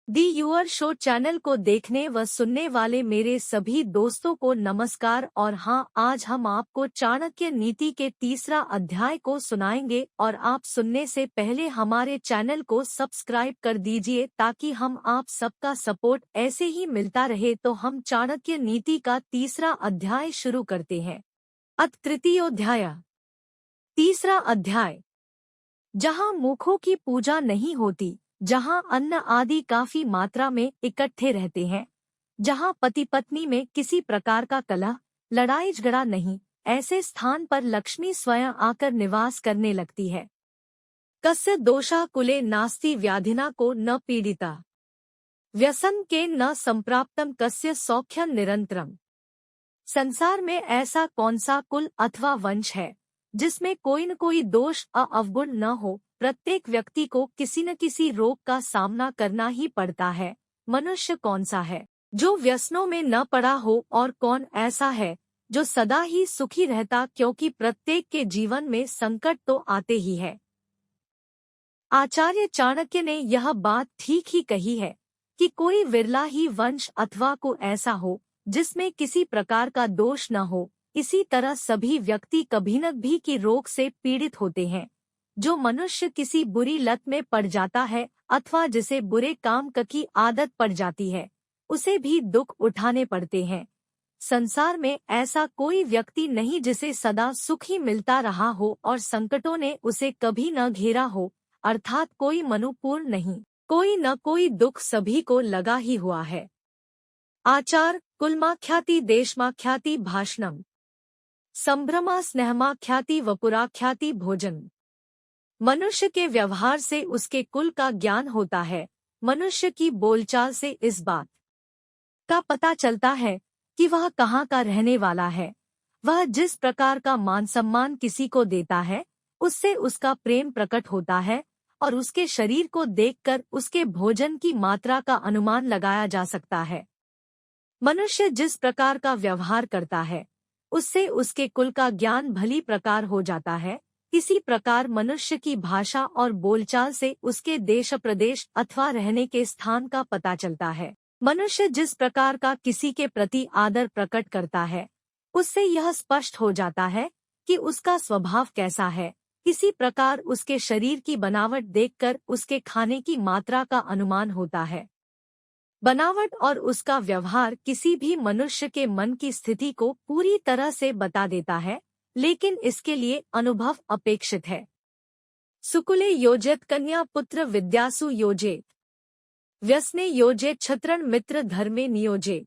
The your show channel को देखने व सुनने वाले मेरे सभी दोस्तों को नमस्कार। और हाँ, आज हम आपको चाणक्य नीति के तीसरा अध्याय को सुनाएंगे और आप सुनने से पहले हमारे चैनल को सब्सक्राइब कर दीजिए ताकि हम आप सबका सपोर्ट ऐसे ही मिलता रहे। तो हम चाणक्य नीति का तीसरा अध्याय शुरू करते हैं। अथ तृतीयोध्याय। तीसरा अध्याय। जहाँ मुखों की पूजा नहीं होती, जहाँ अन्न आदि काफी मात्रा में इकट्ठे रहते हैं, जहाँ पति पत्नी में किसी प्रकार का कलह लड़ाई झगड़ा नहीं, ऐसे स्थान पर लक्ष्मी स्वयं आकर निवास करने लगती है। कस्य दोषा कुले नास्ति व्याधिना को न पीड़िता, व्यसन के न संप्राप्तम कस्य सौख्यम निरंतरम। संसार में ऐसा कौन सा कुल अथवा वंश है जिसमें कोई न कोई दोष अवगुण न हो। प्रत्येक व्यक्ति को किसी न किसी रोग का सामना करना ही पड़ता है। मनुष्य कौन सा है जो व्यसनों में न पड़ा हो, और कौन ऐसा है जो सदा ही सुखी रहता, क्योंकि प्रत्येक के जीवन में संकट तो आते ही है। आचार्य चाणक्य ने यह बात ठीक ही कही है कि कोई विरला ही वंश अथवा को ऐसा हो जिसमें किसी प्रकार का दोष न हो। इसी तरह सभी व्यक्ति कभी न भी की रोग से पीड़ित होते हैं। जो मनुष्य किसी बुरी लत में पड़ जाता है अथवा जिसे बुरे काम की आदत पड़ जाती है, उसे भी दुख उठाने पड़ते हैं। संसार में ऐसा कोई व्यक्ति नहीं जिसे सदा सुख ही मिलता रहा हो और संकटों ने उसे कभी न घेरा हो। अर्थात कोई मनुपूर्ण नहीं, कोई न कोई दुख सभी को लगा ही हुआ है। आचार कुलमाख्याति देशमाख्याति भाषणम, संभ्रमा स्नेहमाख्याति वपुराख्याति भोजन। मनुष्य के व्यवहार से उसके कुल का ज्ञान होता है। मनुष्य की बोलचाल से इस बात का पता चलता है कि वह कहाँ का रहने वाला है। वह जिस प्रकार का मान सम्मान किसी को देता है, उससे उसका प्रेम प्रकट होता है, और उसके शरीर को देखकर उसके भोजन की मात्रा का अनुमान लगाया जा सकता है। मनुष्य जिस प्रकार का व्यवहार करता है, उससे उसके कुल का ज्ञान भली प्रकार हो जाता है। इसी प्रकार मनुष्य की भाषा और बोलचाल से उसके देश प्रदेश अथवा रहने के स्थान का पता चलता है। मनुष्य जिस प्रकार का किसी के प्रति आदर प्रकट करता है, उससे यह स्पष्ट हो जाता है कि उसका स्वभाव कैसा है। इसी प्रकार उसके शरीर की बनावट देखकर उसके खाने की मात्रा का अनुमान होता है। बनावट और उसका व्यवहार किसी भी मनुष्य के मन की स्थिति को पूरी तरह से बता देता है, लेकिन इसके लिए अनुभव अपेक्षित है। सुकुले योजित कन्या पुत्र विद्यासु योजेत, व्यसने योजित छत्रन मित्र धर्मे नियोजित।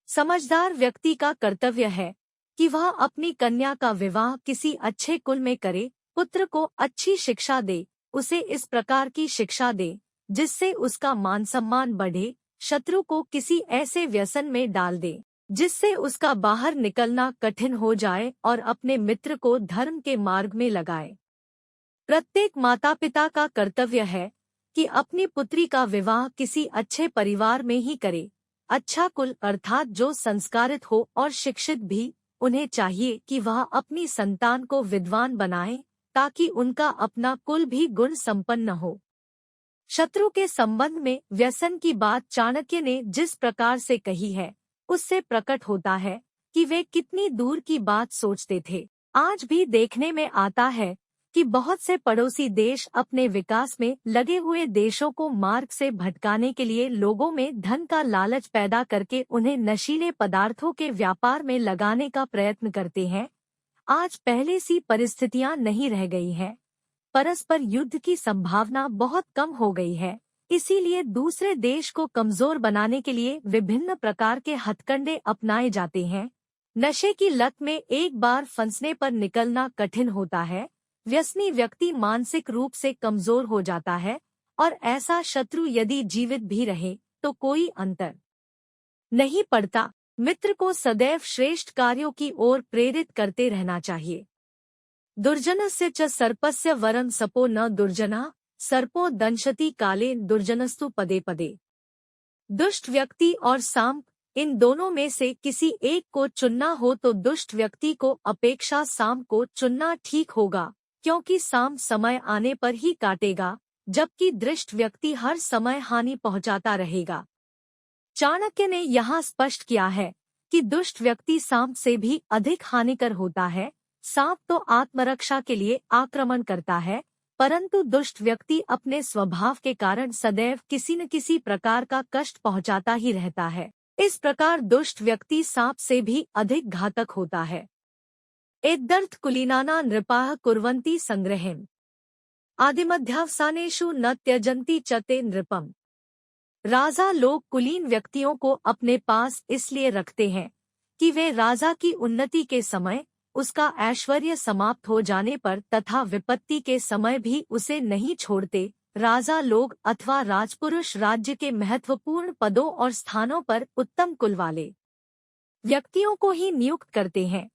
समझदार व्यक्ति का कर्तव्य है कि वह अपनी कन्या का विवाह किसी अच्छे कुल में करे, पुत्र को अच्छी शिक्षा दे, उसे इस प्रकार की शिक्षा दे जिससे उसका मान सम्मान बढ़े, शत्रु को किसी ऐसे व्यसन में डाल दे जिससे उसका बाहर निकलना कठिन हो जाए, और अपने मित्र को धर्म के मार्ग में लगाए। प्रत्येक माता पिता का कर्तव्य है कि अपनी पुत्री का विवाह किसी अच्छे परिवार में ही करे। अच्छा कुल अर्थात जो संस्कारित हो और शिक्षित भी। उन्हें चाहिए कि वह अपनी संतान को विद्वान बनाए ताकि उनका अपना कुल भी गुण संपन्न हो। शत्रु के संबंध में व्यसन की बात चाणक्य ने जिस प्रकार से कही है, उससे प्रकट होता है कि वे कितनी दूर की बात सोचते थे। आज भी देखने में आता है कि बहुत से पड़ोसी देश अपने विकास में लगे हुए देशों को मार्ग से भटकाने के लिए लोगों में धन का लालच पैदा करके उन्हें नशीले पदार्थों के व्यापार में लगाने का प्रयत्न करते हैं। आज पहले सी परिस्थितियां नहीं रह गई हैं। परस्पर युद्ध की संभावना बहुत कम हो गई है। इसीलिए दूसरे देश को कमजोर बनाने के लिए विभिन्न प्रकार के हथकंडे अपनाए जाते हैं। नशे की लत में एक बार फंसने पर निकलना कठिन होता है। व्यसनी व्यक्ति मानसिक रूप से कमजोर हो जाता है, और ऐसा शत्रु यदि जीवित भी रहे तो कोई अंतर नहीं पड़ता। मित्र को सदैव श्रेष्ठ कार्यों की ओर प्रेरित करते रहना चाहिए। दुर्जनस्य च सर्पस्य वरं सपो न दुर्जना, सर्पो दंशति काले दुर्जनस्तु पदे पदे। दुष्ट व्यक्ति और सांप, इन दोनों में से किसी एक को चुनना हो तो दुष्ट व्यक्ति को अपेक्षा सांप को चुनना ठीक होगा, क्योंकि सांप समय आने पर ही काटेगा, जबकि दृष्ट व्यक्ति हर समय हानि पहुंचाता रहेगा। चाणक्य ने यहाँ स्पष्ट किया है कि दुष्ट व्यक्ति सांप से भी अधिक हानिकर होता है। सांप तो आत्मरक्षा के लिए आक्रमण करता है, परंतु दुष्ट व्यक्ति अपने स्वभाव के कारण सदैव किसी न किसी प्रकार का कष्ट पहुंचाता ही रहता है। इस प्रकार दुष्ट व्यक्ति सांप से भी अधिक घातक होता है। एतदर्थ कुलीनाना नृपाः कुर्वन्ति संग्रहेम आदिमध्यावसानेषु न त्यजन्ति च ते नृपम। राजा लोग कुलीन व्यक्तियों को अपने पास इसलिए रखते हैं कि वे राजा की उन्नति के समय, उसका ऐश्वर्य समाप्त हो जाने पर तथा विपत्ति के समय भी उसे नहीं छोड़ते। राजा लोग अथवा राजपुरुष राज्य के महत्वपूर्ण पदों और स्थानों पर उत्तम कुल वाले व्यक्तियों को ही नियुक्त करते हैं,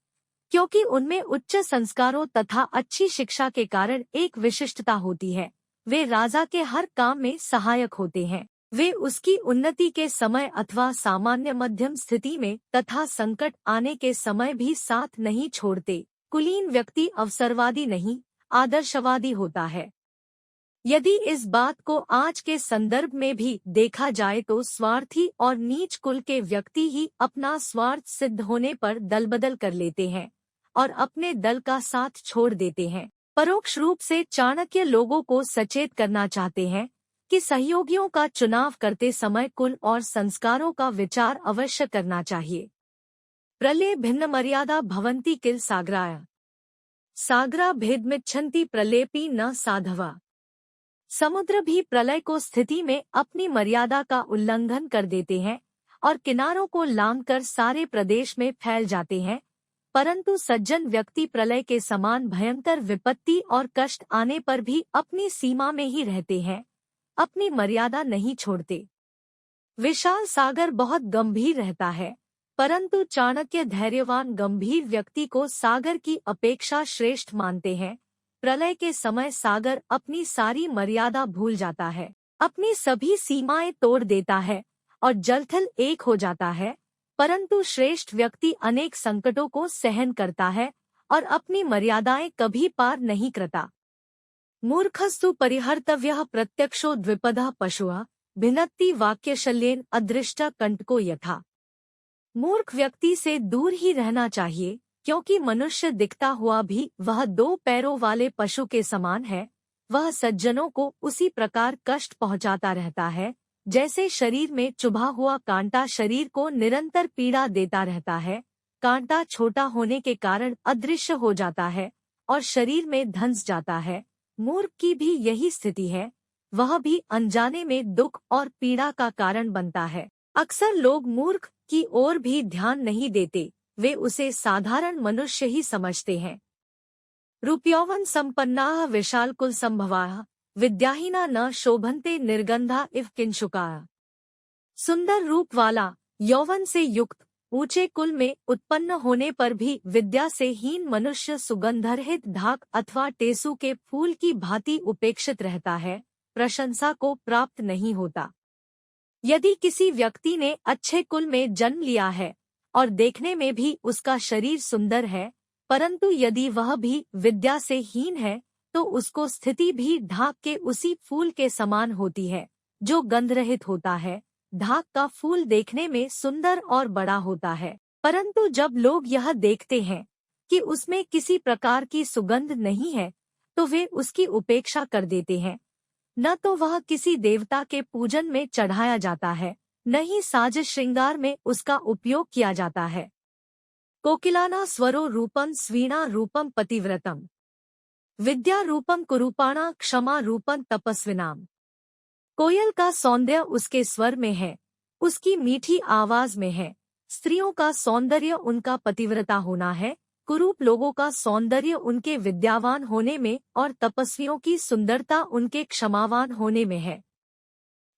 क्योंकि उनमें उच्च संस्कारों तथा अच्छी शिक्षा के कारण एक विशिष्टता होती है। वे राजा के हर काम में सहायक होते हैं। वे उसकी उन्नति के समय अथवा सामान्य मध्यम स्थिति में तथा संकट आने के समय भी साथ नहीं छोड़ते। कुलीन व्यक्ति अवसरवादी नहीं, आदर्शवादी होता है। यदि इस बात को आज के संदर्भ में भी देखा जाए तो स्वार्थी और नीच कुल के व्यक्ति ही अपना स्वार्थ सिद्ध होने पर दलबदल कर लेते हैं और अपने दल का साथ छोड़ देते हैं। परोक्ष रूप से चाणक्य लोगों को सचेत करना चाहते हैं कि सहयोगियों का चुनाव करते समय कुल और संस्कारों का विचार अवश्य करना चाहिए। प्रलय भिन्न मर्यादा भवन्ति किल सागराय सागरा भेदमिच्छन्ति प्रलेपी न साधवा। समुद्र भी प्रलय को स्थिति में अपनी मर्यादा का उल्लंघन कर देते हैं और किनारों को लांघकर सारे प्रदेश में फैल जाते हैं, परंतु सज्जन व्यक्ति प्रलय के समान भयंकर विपत्ति और कष्ट आने पर भी अपनी सीमा में ही रहते हैं, अपनी मर्यादा नहीं छोड़ते। विशाल सागर बहुत गंभीर रहता है, परंतु चाणक्य धैर्यवान गंभीर व्यक्ति को सागर की अपेक्षा श्रेष्ठ मानते हैं। प्रलय के समय सागर अपनी सारी मर्यादा भूल जाता है, अपनी सभी सीमाएं तोड़ देता है और जलथल एक हो जाता है, परंतु श्रेष्ठ व्यक्ति अनेक संकटों को सहन करता है और अपनी मर्यादाएं कभी पार नहीं करता। मूर्खस्तु परिहर्तव्यः प्रत्यक्षो द्विपदः पशुः भिन्नति वाक्यशल्येन अदृष्टा कंटको यथा। मूर्ख व्यक्ति से दूर ही रहना चाहिए, क्योंकि मनुष्य दिखता हुआ भी वह दो पैरों वाले पशु के समान है। वह सज्जनों को उसी प्रकार कष्ट पहुंचाता रहता है जैसे शरीर में चुभा हुआ कांटा शरीर को निरंतर पीड़ा देता रहता है। कांटा छोटा होने के कारण अदृश्य हो जाता है और शरीर में धंस जाता है। मूर्ख की भी यही स्थिति है, वह भी अनजाने में दुख और पीड़ा का कारण बनता है। अक्सर लोग मूर्ख की ओर भी ध्यान नहीं देते, वे उसे साधारण मनुष्य ही समझते हैं। रूपयौवन संपन्नाः विशाल कुल संभवाः विद्याहीना न शोभन्ते निर्गंधा इव किंशुकाः। सुंदर रूप वाला, यौवन से युक्त, ऊंचे कुल में उत्पन्न होने पर भी विद्या से हीन मनुष्य सुगंधरहित ढाक अथवा टेसू के फूल की भांति उपेक्षित रहता है, प्रशंसा को प्राप्त नहीं होता। यदि किसी व्यक्ति ने अच्छे कुल में जन्म लिया है और देखने में भी उसका शरीर सुंदर है, परंतु यदि वह भी विद्या से हीन है तो उसको स्थिति भी ढाक के उसी फूल के समान होती है जो गंधरहित होता है। ढाक का फूल देखने में सुंदर और बड़ा होता है, परंतु जब लोग यह देखते हैं कि उसमें किसी प्रकार की सुगंध नहीं है तो वे उसकी उपेक्षा कर देते हैं। न तो वह किसी देवता के पूजन में चढ़ाया जाता है, न ही साज श्रृंगार में उसका उपयोग किया जाता है। कोकिलाना स्वरो रूपम स्वीणा रूपम पतिव्रतम विद्या रूपम कुरूपाणा क्षमा रूपम तपस्विनाम। कोयल का सौंदर्य उसके स्वर में है, उसकी मीठी आवाज में है। स्त्रियों का सौंदर्य उनका पतिव्रता होना है, कुरूप लोगों का सौंदर्य उनके विद्यावान होने में और तपस्वियों की सुंदरता उनके क्षमावान होने में है।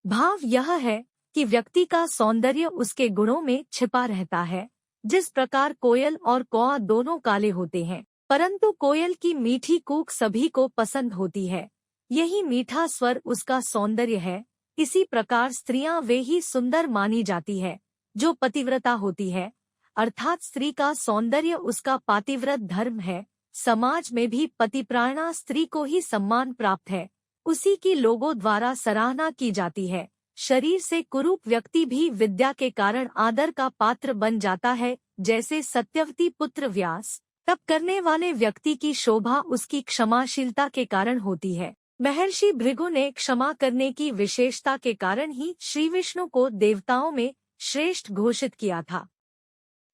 भाव यह है कि व्यक्ति का सौंदर्य उसके गुणों में छिपा रहता है। जिस प्रकार कोयल और कौआ दोनों काले होते हैं, परंतु कोयल की मीठी कूक सभी को पसंद होती है, यही मीठा स्वर उसका सौंदर्य है। इसी प्रकार स्त्रियां वे ही सुंदर मानी जाती है जो पतिव्रता होती है, अर्थात स्त्री का सौंदर्य उसका पातिव्रत धर्म है। समाज में भी पतिप्रायणा स्त्री को ही सम्मान प्राप्त है, उसी की लोगों द्वारा सराहना की जाती है। शरीर से कुरूप व्यक्ति भी विद्या के कारण आदर का पात्र बन जाता है, जैसे सत्यवती पुत्र व्यास। तप करने वाले व्यक्ति की शोभा उसकी क्षमाशीलता के कारण होती है। महर्षि भृगु ने क्षमा करने की विशेषता के कारण ही श्री विष्णु को देवताओं में श्रेष्ठ घोषित किया था।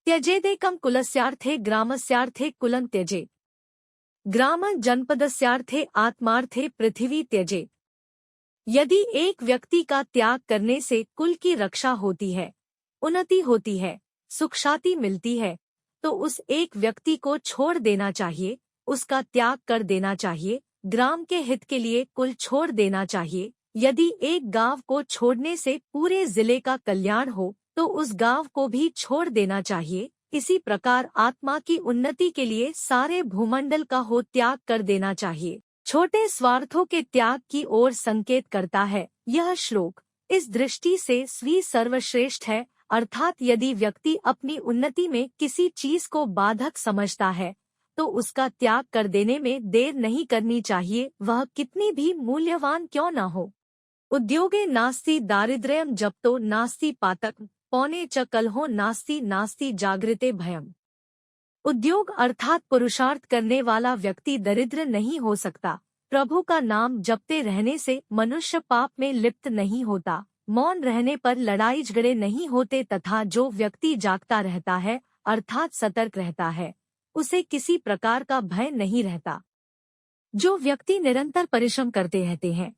त्यजेदेकं कुलस्यार्थे ग्रामस्यार्थे कुलं त्यजेत्। ग्राम जनपदस्यार्थे आत्मार्थे पृथ्वी त्यजेत्। यदि एक व्यक्ति का त्याग करने से कुल की रक्षा होती है, उन्नति होती है, सुख शांति मिलती है, तो उस एक व्यक्ति को छोड़ देना चाहिए, उसका त्याग कर देना चाहिए। ग्राम के हित के लिए कुल छोड़ देना चाहिए। यदि एक गांव को छोड़ने से पूरे जिले का कल्याण हो, तो उस गांव को भी छोड़ देना चाहिए। इसी प्रकार आत्मा की उन्नति के लिए सारे भूमंडल का हो त्याग कर देना चाहिए। छोटे स्वार्थों के त्याग की ओर संकेत करता है यह श्लोक। इस दृष्टि से स्वी सर्वश्रेष्ठ है, अर्थात यदि व्यक्ति अपनी उन्नति में किसी चीज को बाधक समझता है, तो उसका त्याग कर देने में देर नहीं करनी चाहिए, वह कितनी भी मूल्यवान क्यों न हो। उद्योगे नास्ति दारिद्र्यम जप्तो नास्ति पातक पौने च कलहो नास्ति नास्ति जागृते भयम। उद्योग अर्थात पुरुषार्थ करने वाला व्यक्ति दरिद्र नहीं हो सकता। प्रभु का नाम जपते रहने से मनुष्य पाप में लिप्त नहीं होता। मौन रहने पर लड़ाई झगड़े नहीं होते तथा जो व्यक्ति जागता रहता है अर्थात सतर्क रहता है, उसे किसी प्रकार का भय नहीं रहता। जो व्यक्ति निरंतर परिश्रम करते रहते हैं,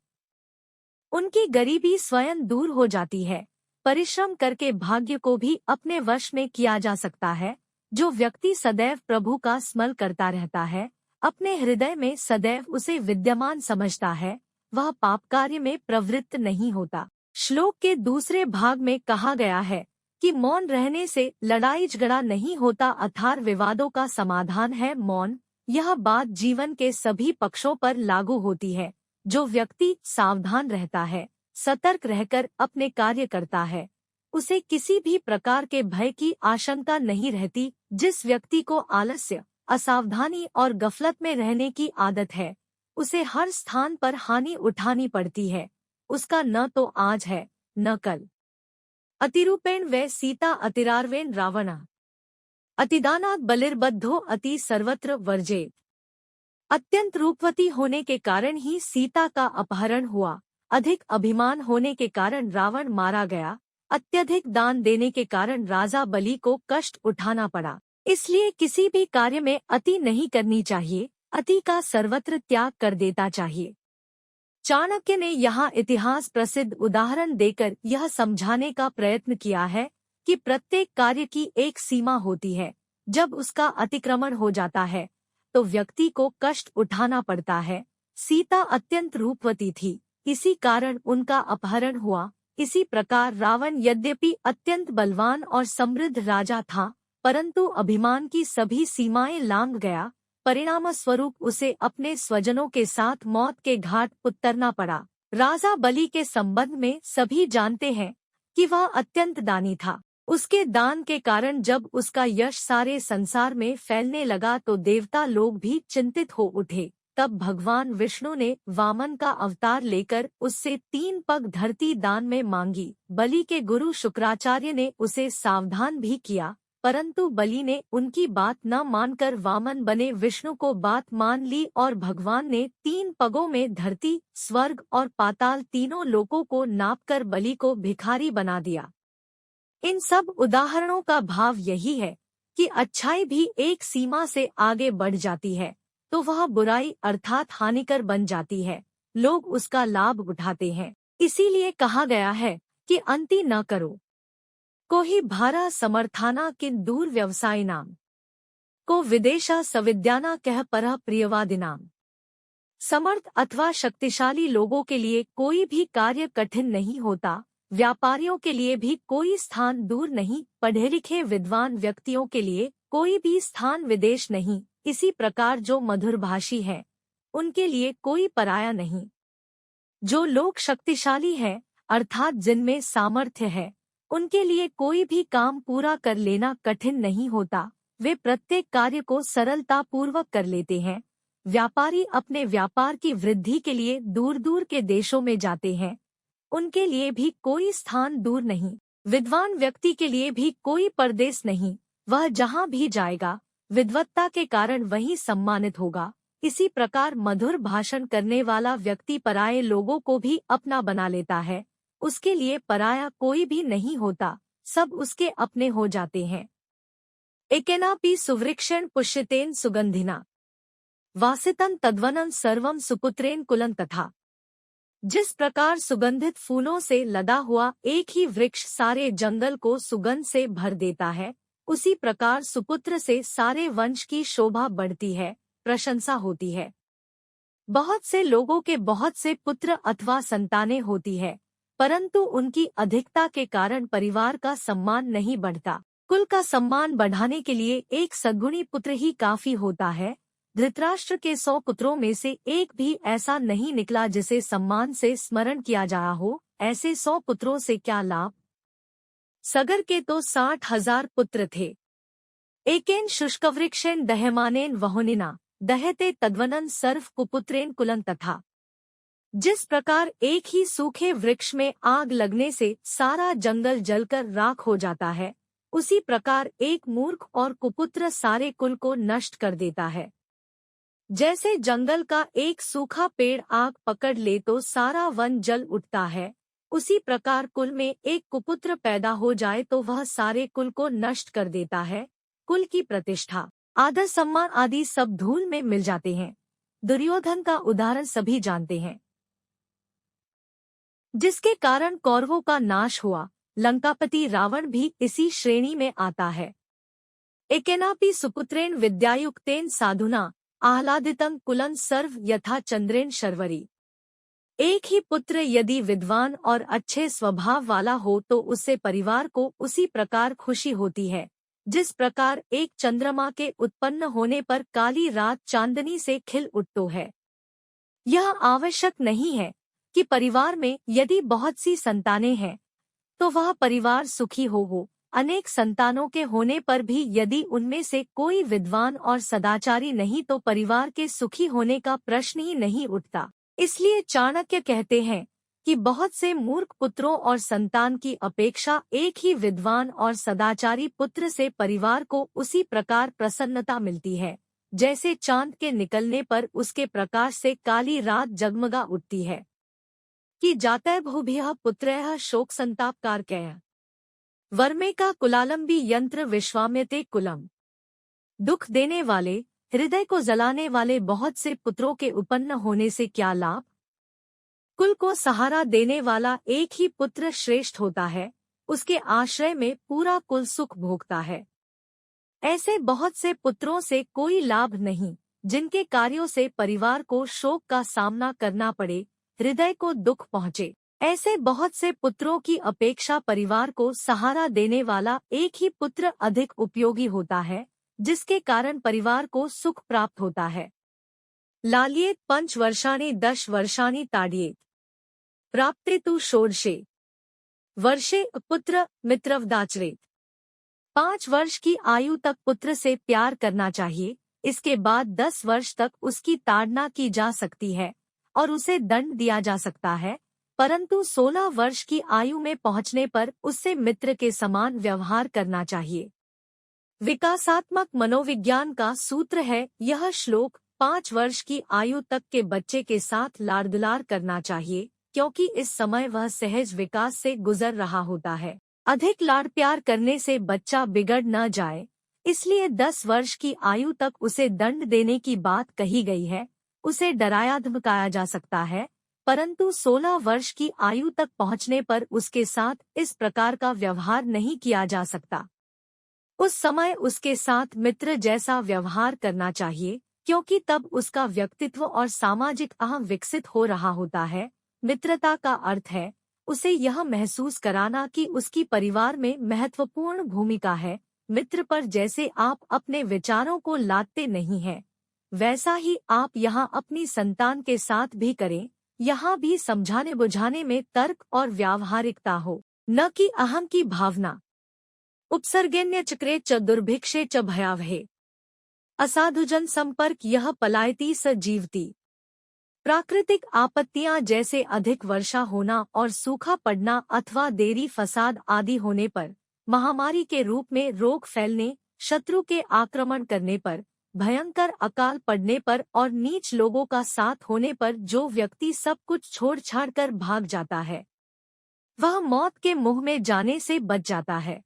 उनकी गरीबी स्वयं दूर हो जाती है। परिश्रम करके भाग्य को भी अपने वश में किया जा सकता है। जो व्यक्ति सदैव प्रभु का स्मरण करता रहता है, अपने हृदय में सदैव उसे विद्यमान समझता है, वह पाप कार्य में प्रवृत्त नहीं होता। श्लोक के दूसरे भाग में कहा गया है कि मौन रहने से लड़ाई झगड़ा नहीं होता, अर्थात विवादों का समाधान है मौन। यह बात जीवन के सभी पक्षों पर लागू होती है। जो व्यक्ति सावधान रहता है, सतर्क रहकर अपने कार्य करता है, उसे किसी भी प्रकार के भय की आशंका नहीं रहती। जिस व्यक्ति को आलस्य, असावधानी और गफलत में रहने की आदत है, उसे हर स्थान पर हानि उठानी पड़ती है। उसका न तो आज है न कल। अतिरूपेण वै सीता अतिरार्वेण रावण अतिदानात् बलिर्बद्धो अति सर्वत्र वर्जेत। अत्यंत रूपवती होने के कारण ही सीता का अपहरण हुआ। अधिक अभिमान होने के कारण रावण मारा गया। अत्यधिक दान देने के कारण राजा बलि को कष्ट उठाना पड़ा। इसलिए किसी भी कार्य में अति नहीं करनी चाहिए, अति का सर्वत्र त्याग कर देता चाहिए। चाणक्य ने यहाँ इतिहास प्रसिद्ध उदाहरण देकर यह समझाने का प्रयत्न किया है कि प्रत्येक कार्य की एक सीमा होती है। जब उसका अतिक्रमण हो जाता है तो व्यक्ति को कष्ट उठाना पड़ता है। सीता अत्यंत रूपवती थी, इसी कारण उनका अपहरण हुआ। इसी प्रकार रावण यद्यपि अत्यंत बलवान और समृद्ध राजा था, परंतु अभिमान की सभी सीमाएं लांघ गया। परिणाम स्वरूप उसे अपने स्वजनों के साथ मौत के घाट उतरना पड़ा। राजा बलि के संबंध में सभी जानते हैं कि वह अत्यंत दानी था। उसके दान के कारण जब उसका यश सारे संसार में फैलने लगा तो देवता लोग भी चिंतित हो उठे। तब भगवान विष्णु ने वामन का अवतार लेकर उससे 3 पग धरती दान में मांगी। बलि के गुरु शुक्राचार्य ने उसे सावधान भी किया, परंतु बलि ने उनकी बात न मानकर वामन बने विष्णु को बात मान ली और भगवान ने 3 पगों में धरती, स्वर्ग और पाताल तीनों लोकों को नापकर बलि को भिखारी बना दिया। इन सब उदाहरणों का भाव यही है कि अच्छाई भी एक सीमा से आगे बढ़ जाती है तो वह बुराई अर्थात हानिकर बन जाती है। लोग उसका लाभ उठाते हैं। इसीलिए कहा गया है कि अंति न करो। कोहि भारा समर्थाना किन दूर व्यवसाय नाम को विदेशा सविद्याना कह परह प्रियवादिनाम। समर्थ अथवा शक्तिशाली लोगों के लिए कोई भी कार्य कठिन नहीं होता। व्यापारियों के लिए भी कोई स्थान दूर नहीं। पढ़े लिखे विद्वान व्यक्तियों के लिए कोई भी स्थान विदेश नहीं। इसी प्रकार जो मधुरभाषी हैं, उनके लिए कोई पराया नहीं। जो लोग शक्तिशाली हैं, अर्थात जिनमें सामर्थ्य है, उनके लिए कोई भी काम पूरा कर लेना कठिन नहीं होता। वे प्रत्येक कार्य को सरलता पूर्वक कर लेते हैं। व्यापारी अपने व्यापार की वृद्धि के लिए दूर दूर के देशों में जाते हैं, उनके लिए भी कोई स्थान दूर नहीं। विद्वान व्यक्ति के लिए भी कोई परदेश नहीं, वह जहाँ भी जाएगा विद्वत्ता के कारण वहीं सम्मानित होगा। इसी प्रकार मधुर भाषण करने वाला व्यक्ति पराये लोगों को भी अपना बना लेता है, उसके लिए पराया कोई भी नहीं होता, सब उसके अपने हो जाते हैं। एकेनापि सुवृक्षेण पुष्यतेन सुगंधिना वासितन तद्वनं सर्वं सुपुत्रेण कुलं तथा। जिस प्रकार सुगंधित फूलों से लदा हुआ एक ही वृक्ष सारे जंगल को सुगंध से भर देता है, उसी प्रकार सुपुत्र से सारे वंश की शोभा बढ़ती है, प्रशंसा होती है। बहुत से लोगों के बहुत से पुत्र अथवा संतानें होती है, परंतु उनकी अधिकता के कारण परिवार का सम्मान नहीं बढ़ता। कुल का सम्मान बढ़ाने के लिए एक सद्गुणी पुत्र ही काफी होता है। धृतराष्ट्र के 100 पुत्रों में से एक भी ऐसा नहीं निकला जिसे सम्मान से स्मरण किया जाया हो। ऐसे 100 पुत्रों से क्या लाभ। सगर के तो 60,000 पुत्र थे। एकेन शुष्कवृक्षेन दह्यमानेन वहोनिना दहते तद्वनं सर्व कुपुत्रेन कुलं तथा। जिस प्रकार एक ही सूखे वृक्ष में आग लगने से सारा जंगल जलकर राख हो जाता है, उसी प्रकार एक मूर्ख और कुपुत्र सारे कुल को नष्ट कर देता है। जैसे जंगल का एक सूखा पेड़ आग पकड़ ले तो सारा वन जल उठता है, उसी प्रकार कुल में एक कुपुत्र पैदा हो जाए तो वह सारे कुल को नष्ट कर देता है। कुल की प्रतिष्ठा, आदर, सम्मान आदि सब धूल में मिल जाते हैं। दुर्योधन का उदाहरण सभी जानते हैं, जिसके कारण कौरवों का नाश हुआ। लंकापति रावण भी इसी श्रेणी में आता है। एकेनापि सुपुत्रेण विद्यायुक्तेन साधुना आह्लादितं कुलं सर्व यथा चंद्रेण शर्वरी। एक ही पुत्र यदि विद्वान और अच्छे स्वभाव वाला हो तो उससे परिवार को उसी प्रकार खुशी होती है, जिस प्रकार एक चंद्रमा के उत्पन्न होने पर काली रात चांदनी से खिल उठतो है। यह आवश्यक नहीं है कि परिवार में यदि बहुत सी संतानें हैं तो वह परिवार सुखी हो। अनेक संतानों के होने पर भी यदि उनमें से कोई विद्वान और सदाचारी नहीं तो परिवार के सुखी होने का प्रश्न ही नहीं उठता। इसलिए चाणक्य कहते हैं कि बहुत से मूर्ख पुत्रों और संतान की अपेक्षा एक ही विद्वान और सदाचारी पुत्र से परिवार को उसी प्रकार प्रसन्नता मिलती है, जैसे चांद के निकलने पर उसके प्रकाश से काली रात जगमगा उठती है। कि जातः बहुभिः पुत्रैः शोक संताप कारकैः वर्मे का कुलालंबी यंत्र विश्वाम्यते कुलम। दुख देने वाले, हृदय को जलाने वाले बहुत से पुत्रों के उत्पन्न होने से क्या लाभ। कुल को सहारा देने वाला एक ही पुत्र श्रेष्ठ होता है, उसके आश्रय में पूरा कुल सुख भोगता है। ऐसे बहुत से पुत्रों से कोई लाभ नहीं, जिनके कार्यों से परिवार को शोक का सामना करना पड़े, हृदय को दुख पहुँचे। ऐसे बहुत से पुत्रों की अपेक्षा परिवार को सहारा देने वाला एक ही पुत्र अधिक उपयोगी होता है, जिसके कारण परिवार को सुख प्राप्त होता है। लालियेत 5 वर्षाणि 10 वर्षाणि ताडयेत प्राप्ते तु षोडशे वर्षे पुत्र मित्रवदाचरेत। 5 वर्ष की आयु तक पुत्र से प्यार करना चाहिए, इसके बाद 10 वर्ष तक उसकी ताड़ना की जा सकती है और उसे दंड दिया जा सकता है, परंतु 16 वर्ष की आयु में पहुंचने पर उससे मित्र के समान व्यवहार करना चाहिए। विकासात्मक मनोविज्ञान का सूत्र है यह श्लोक। 5 वर्ष की आयु तक के बच्चे के साथ लाड़ दुलार करना चाहिए, क्योंकि इस समय वह सहज विकास से गुजर रहा होता है। अधिक लाड़ प्यार करने से बच्चा बिगड़ न जाए, इसलिए 10 वर्ष की आयु तक उसे दंड देने की बात कही गई है। उसे डराया धमकाया जा सकता है, परंतु 16 वर्ष की आयु तक पहुंचने पर उसके साथ इस प्रकार का व्यवहार नहीं किया जा सकता। उस समय उसके साथ मित्र जैसा व्यवहार करना चाहिए, क्योंकि तब उसका व्यक्तित्व और सामाजिक अहम विकसित हो रहा होता है। मित्रता का अर्थ है उसे यह महसूस कराना कि उसकी परिवार में महत्वपूर्ण भूमिका है। मित्र पर जैसे आप अपने विचारों को लादते नहीं हैं, वैसा ही आप यहाँ अपनी संतान के साथ भी करें। यहाँ भी समझाने बुझाने में तर्क और व्यावहारिकता हो, न कि अहम की भावना। उपसर्गेण्य चक्रे च दुर्भिक्षे च भयावहे असाधुजन संपर्क यह पलायती स जीवती। प्राकृतिक आपत्तियां जैसे अधिक वर्षा होना और सूखा पड़ना अथवा देरी फसाद आदि होने पर, महामारी के रूप में रोग फैलने, शत्रु के आक्रमण करने पर, भयंकर अकाल पड़ने पर और नीच लोगों का साथ होने पर जो व्यक्ति सब कुछ छोड़ छाड़ कर भाग जाता है, वह मौत के मुंह में जाने से बच जाता है।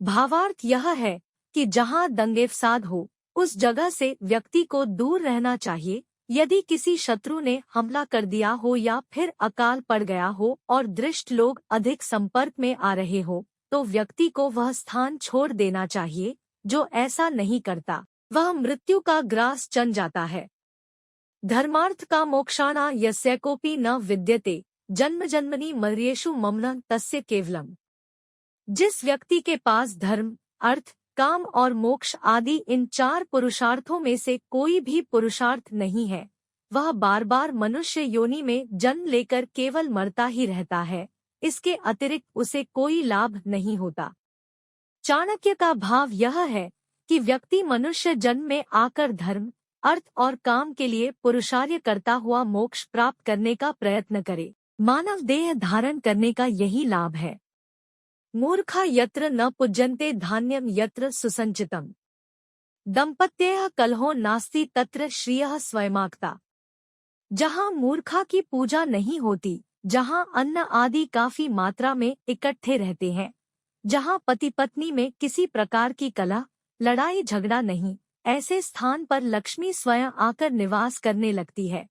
भावार्थ यह है कि जहां दंगे फसाद हो, उस जगह से व्यक्ति को दूर रहना चाहिए। यदि किसी शत्रु ने हमला कर दिया हो या फिर अकाल पड़ गया हो और दृष्ट लोग अधिक संपर्क में आ रहे हो, तो व्यक्ति को वह स्थान छोड़ देना चाहिए। जो ऐसा नहीं करता, वह मृत्यु का ग्रास चन जाता है। धर्मार्थ का मोक्षाणा यस्य कोपि न विद्यते, जन्म जन्मनि मर्येषु ममन तस्य केवलम। जिस व्यक्ति के पास धर्म, अर्थ, काम और मोक्ष आदि इन 4 पुरुषार्थों में से कोई भी पुरुषार्थ नहीं है, वह बार बार मनुष्य योनि में जन्म लेकर केवल मरता ही रहता है। इसके अतिरिक्त उसे कोई लाभ नहीं होता। चाणक्य का भाव यह है कि व्यक्ति मनुष्य जन्म में आकर धर्म, अर्थ और काम के लिए पुरुषार्थ करता हुआ मोक्ष प्राप्त करने का प्रयत्न करे। मानव देह धारण करने का यही लाभ है। मूर्खा यत्र न पूज्यन्ते धान्यम यत्र सुसंचितम, दंपत्यः कलहो नास्ति तत्र श्रियः स्वयमाक्ता। जहाँ मूर्खा की पूजा नहीं होती, जहाँ अन्न आदि काफी मात्रा में इकट्ठे रहते हैं, जहाँ पति पत्नी में किसी प्रकार की कलह, लड़ाई झगड़ा नहीं, ऐसे स्थान पर लक्ष्मी स्वयं आकर निवास करने लगती है।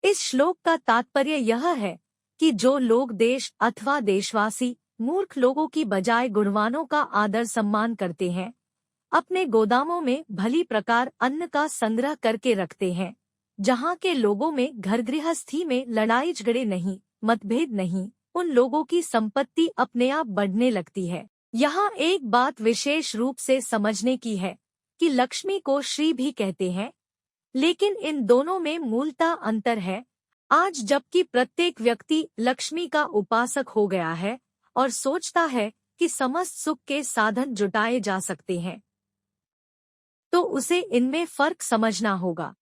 इस श्लोक का तात्पर्य यह है कि जो लोग देश अथवा देशवासी मूर्ख लोगों की बजाय गुणवानों का आदर सम्मान करते हैं, अपने गोदामों में भली प्रकार अन्न का संग्रह करके रखते हैं, जहाँ के लोगों में घर गृहस्थी में लड़ाई झगड़े नहीं, मतभेद नहीं, उन लोगों की संपत्ति अपने आप बढ़ने लगती है। यहाँ एक बात विशेष रूप से समझने की है कि लक्ष्मी को श्री भी कहते हैं, लेकिन इन दोनों में मूलतः अंतर है। आज जबकि प्रत्येक व्यक्ति लक्ष्मी का उपासक हो गया है और सोचता है कि समस्त सुख के साधन जुटाए जा सकते हैं, तो उसे इनमें फर्क समझना होगा।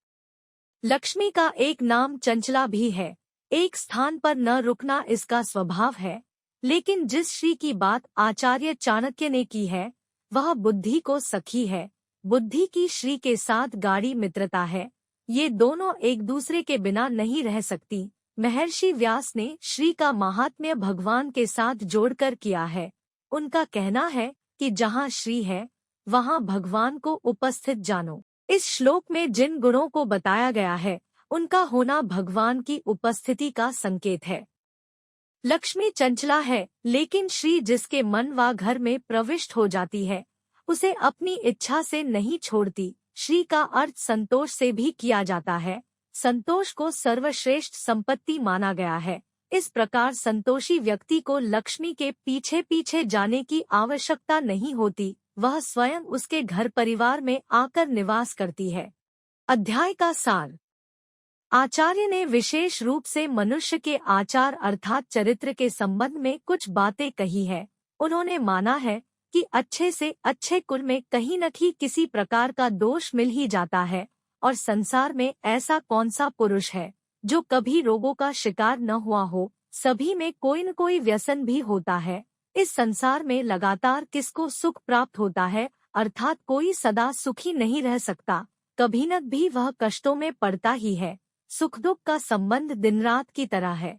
लक्ष्मी का एक नाम चंचला भी है, एक स्थान पर न रुकना इसका स्वभाव है। लेकिन जिस श्री की बात आचार्य चाणक्य ने की है, वह बुद्धि को सखी है। बुद्धि की श्री के साथ गाढ़ी मित्रता है। ये दोनों एक दूसरे के बिना नहीं रह सकती। महर्षि व्यास ने श्री का महात्म्य भगवान के साथ जोड़कर किया है। उनका कहना है कि जहाँ श्री है, वहाँ भगवान को उपस्थित जानो। इस श्लोक में जिन गुणों को बताया गया है, उनका होना भगवान की उपस्थिति का संकेत है। लक्ष्मी चंचला है, लेकिन श्री जिसके मन व घर में प्रविष्ट हो जाती है, उसे अपनी इच्छा से नहीं छोड़ती। श्री का अर्थ संतोष से भी किया जाता है। संतोष को सर्वश्रेष्ठ संपत्ति माना गया है। इस प्रकार संतोषी व्यक्ति को लक्ष्मी के पीछे पीछे जाने की आवश्यकता नहीं होती, वह स्वयं उसके घर परिवार में आकर निवास करती है। अध्याय का सार। आचार्य ने विशेष रूप से मनुष्य के आचार अर्थात चरित्र के संबंध में कुछ बातें कही है। उन्होंने माना है कि अच्छे से अच्छे कुल में कहीं न कहीं किसी प्रकार का दोष मिल ही जाता है, और संसार में ऐसा कौन सा पुरुष है जो कभी रोगों का शिकार न हुआ हो। सभी में कोई न कोई व्यसन भी होता है। इस संसार में लगातार किसको सुख प्राप्त होता है, अर्थात कोई सदा सुखी नहीं रह सकता, कभी न भी वह कष्टों में पड़ता ही है। सुख दुख का संबंध दिन रात की तरह है।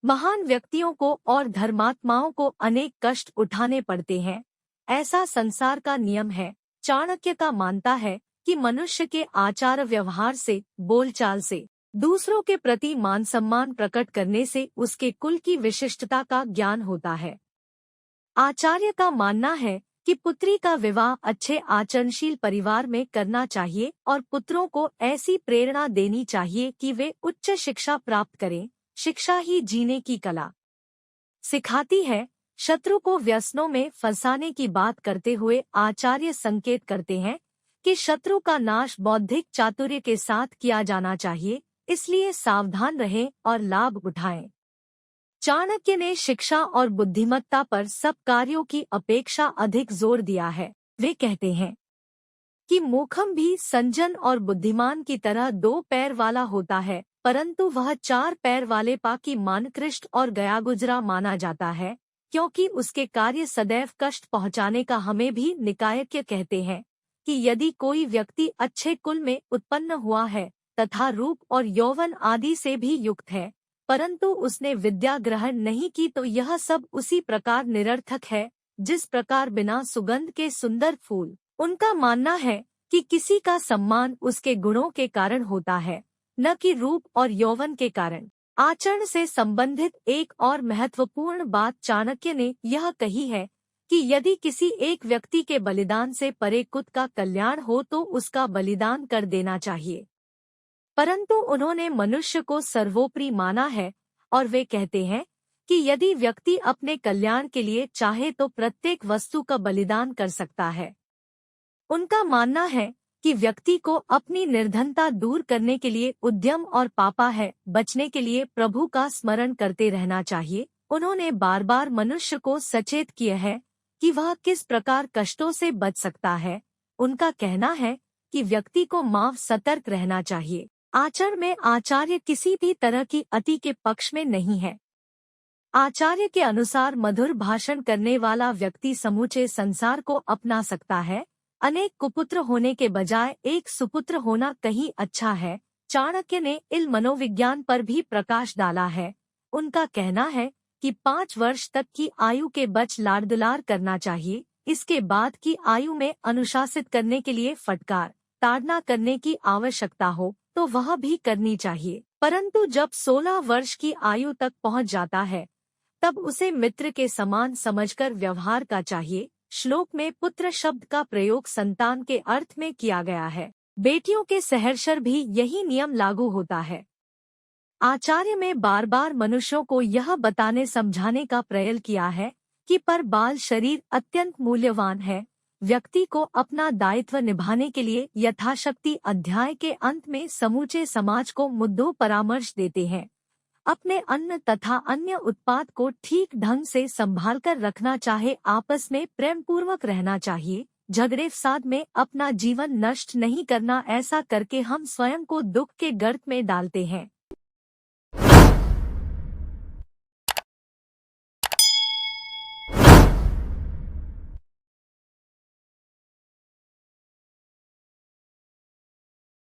महान व्यक्तियों को और धर्मात्माओं को अनेक कष्ट उठाने पड़ते हैं, ऐसा संसार का नियम है। चाणक्य का मानता है कि मनुष्य के आचार व्यवहार से, बोलचाल से, दूसरों के प्रति मान सम्मान प्रकट करने से उसके कुल की विशिष्टता का ज्ञान होता है। आचार्य का मानना है कि पुत्री का विवाह अच्छे आचरणशील परिवार में करना चाहिए और पुत्रों को ऐसी प्रेरणा देनी चाहिए कि वे उच्च शिक्षा प्राप्त करें। शिक्षा ही जीने की कला सिखाती है। शत्रु को व्यसनों में फंसाने की बात करते हुए आचार्य संकेत करते हैं कि शत्रु का नाश बौद्धिक चातुर्य के साथ किया जाना चाहिए, इसलिए सावधान रहें और लाभ उठाएं। चाणक्य ने शिक्षा और बुद्धिमत्ता पर सब कार्यों की अपेक्षा अधिक जोर दिया है। वे कहते हैं, कि मूर्खम भी संजन और बुद्धिमान की तरह 2 पैर वाला होता है, परंतु वह 4 पैर वाले पाकी मानकृष्ट और गया गुजरा माना जाता है, क्योंकि उसके कार्य सदैव कष्ट पहुँचाने का। हमें भी निकायज्ञ कहते हैं कि यदि कोई व्यक्ति अच्छे कुल में उत्पन्न हुआ है तथा रूप और यौवन आदि से भी युक्त है, परंतु उसने विद्या ग्रहण नहीं की, तो यह सब उसी प्रकार निरर्थक है जिस प्रकार बिना सुगंध के सुंदर फूल। उनका मानना है कि किसी का सम्मान उसके गुणों के कारण होता है, न कि रूप और यौवन के कारण। आचरण से संबंधित एक और महत्वपूर्ण बात चाणक्य ने यह कही है कि यदि किसी एक व्यक्ति के बलिदान से परे कुत का कल्याण हो तो उसका बलिदान कर देना चाहिए, परंतु उन्होंने मनुष्य को सर्वोपरि माना है और वे कहते हैं कि यदि व्यक्ति अपने कल्याण के लिए चाहे तो प्रत्येक वस्तु का बलिदान कर सकता है। उनका मानना है कि व्यक्ति को अपनी निर्धनता दूर करने के लिए उद्यम और पापा है बचने के लिए प्रभु का स्मरण करते रहना चाहिए। उन्होंने बार बार मनुष्य को सचेत किया है कि वह किस प्रकार कष्टों से बच सकता है। उनका कहना है कि व्यक्ति को माव सतर्क रहना चाहिए। आचरण में आचार्य किसी भी तरह की अति के पक्ष में नहीं है। आचार्य के अनुसार मधुर भाषण करने वाला व्यक्ति समूचे संसार को अपना सकता है। अनेक कुपुत्र होने के बजाय एक सुपुत्र होना कहीं अच्छा है। चाणक्य ने इल मनोविज्ञान पर भी प्रकाश डाला है। उनका कहना है कि 5 वर्ष तक की आयु के बच लाड़ दुलार करना चाहिए। इसके बाद की आयु में अनुशासित करने के लिए फटकार ताड़ना करने की आवश्यकता हो तो वह भी करनी चाहिए, परंतु जब 16 वर्ष की आयु तक पहुंच जाता है तब उसे मित्र के समान समझकर व्यवहार का चाहिए। श्लोक में पुत्र शब्द का प्रयोग संतान के अर्थ में किया गया है। बेटियों के सहर्षर भी यही नियम लागू होता है। आचार्य में बार बार मनुष्यों को यह बताने समझाने का प्रयत्न किया है कि पर बाल शरीर अत्यंत मूल्यवान है। व्यक्ति को अपना दायित्व निभाने के लिए यथाशक्ति अध्याय के अंत में समूचे समाज को मुद्दों परामर्श देते हैं। अपने अन्न तथा अन्य उत्पाद को ठीक ढंग से संभालकर रखना चाहे, आपस में प्रेम पूर्वक रहना चाहिए, झगड़े फसाद में अपना जीवन नष्ट नहीं करना। ऐसा करके हम स्वयं को दुख के गर्त में डालते हैं।